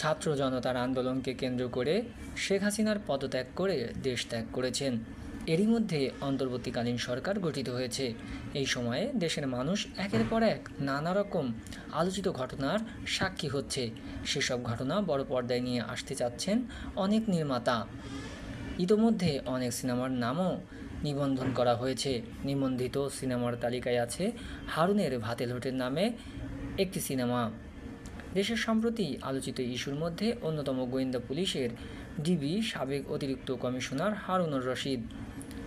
ছাত্র জনতার আন্দোলনকে কেন্দ্র করে শেখ হাসিনার পদত্যাগ করে দেশ ত্যাগ করেছেন। এরই মধ্যে অন্তর্বর্তীকালীন সরকার গঠিত হয়েছে। এই সময়ে দেশের মানুষ একের পর এক নানা রকম আলোচিত ঘটনার সাক্ষী হচ্ছে। সেসব ঘটনা বড় পর্দায় নিয়ে আসতে চাচ্ছেন অনেক নির্মাতা। ইতোমধ্যে অনেক সিনেমার নামও নিবন্ধন করা হয়েছে। নিবন্ধিত সিনেমার তালিকায় আছে হারুনের ভাতের হোটেল নামে একটি সিনেমা। দেশের সম্প্রতি আলোচিত ইস্যুর মধ্যে অন্যতম গোয়েন্দা পুলিশের ডিবি সাবেক অতিরিক্ত কমিশনার হারুনুর রশিদ।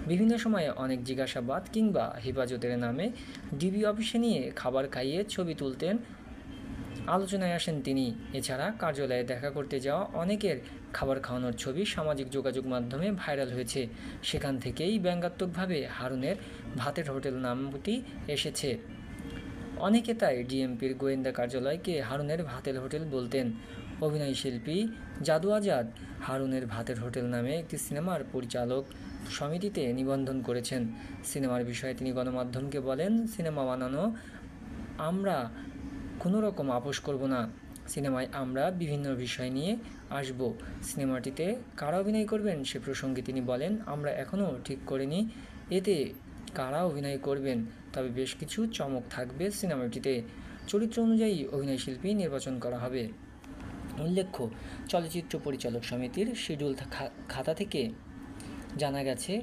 বিভিন্ন সময়ে অনেক জিজ্ঞাসাবাদ কিংবা হেফাজতের নামে ডিবি অফিসে নিয়ে খাবার খাইয়ে ছবি তুলতেন, আলোচনায় আসেন তিনি। এছাড়া কার্যালয়ে দেখা করতে যাওয়া অনেকের খাবার খাওয়ানোর ছবি সামাজিক যোগাযোগ মাধ্যমে ভাইরাল হয়েছে। সেখান থেকেই ব্যঙ্গাত্মকভাবে হারুনের ভাতের হোটেল নামটি এসেছে। অনেকে তাই ডিএমপির গোয়েন্দা কার্যালয়কে হারুনের ভাতের হোটেল বলতেন। অভিনয় শিল্পী জাদু আজাদ হারুনের ভাতের হোটেল নামে একটি সিনেমার পরিচালক সমিতিতে নিবন্ধন করেছেন। সিনেমার বিষয়ে তিনি গণমাধ্যমকে বলেন, সিনেমা বানানো আমরা কোনো রকম আপোষ করব না। সিনেমায় আমরা বিভিন্ন বিষয় নিয়ে আসব। সিনেমাটিতে কারা অভিনয় করবেন সে প্রসঙ্গে তিনি বলেন, আমরা এখনও ঠিক করিনি এতে কারা অভিনয় করবেন, তবে বেশ কিছু চমক থাকবে সিনেমাটিতে। চরিত্র অনুযায়ী অভিনয়শিল্পী নির্বাচন করা হবে। উল্লেখ্য, চলচ্চিত্র পরিচালক সমিতির শিডিউল খাতা থেকে জানা গেছে,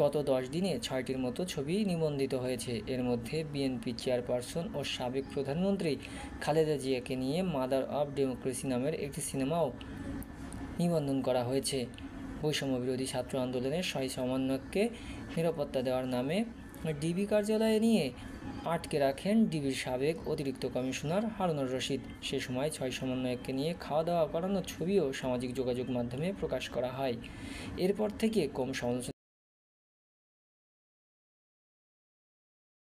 গত 10 দিনে 6টির মতো ছবি নিবন্ধিত হয়েছে। এর মধ্যে বিএনপি চেয়ারপারসন ও সাবেক প্রধানমন্ত্রী খালেদা জিয়াকে নিয়ে মাদার অব ডেমোক্রেসি নামের একটি সিনেমাও নিবন্ধন করা হয়েছে। বৈষম্যবিরোধী ছাত্র আন্দোলনের 6 সমন্বয়ককে নিরাপত্তা দেওয়ার নামে ডিবি কার্যালয়ে নিয়ে আটকে রাখেন ডিবির সাবেক অতিরিক্ত কমিশনার হারুনুর রশিদ। সে সময় 6 সমন্বয়ককে নিয়ে খাওয়া দাওয়া করানোর ছবিও সামাজিক যোগাযোগ মাধ্যমে প্রকাশ করা হয়। এরপর থেকে কম সমালোচনা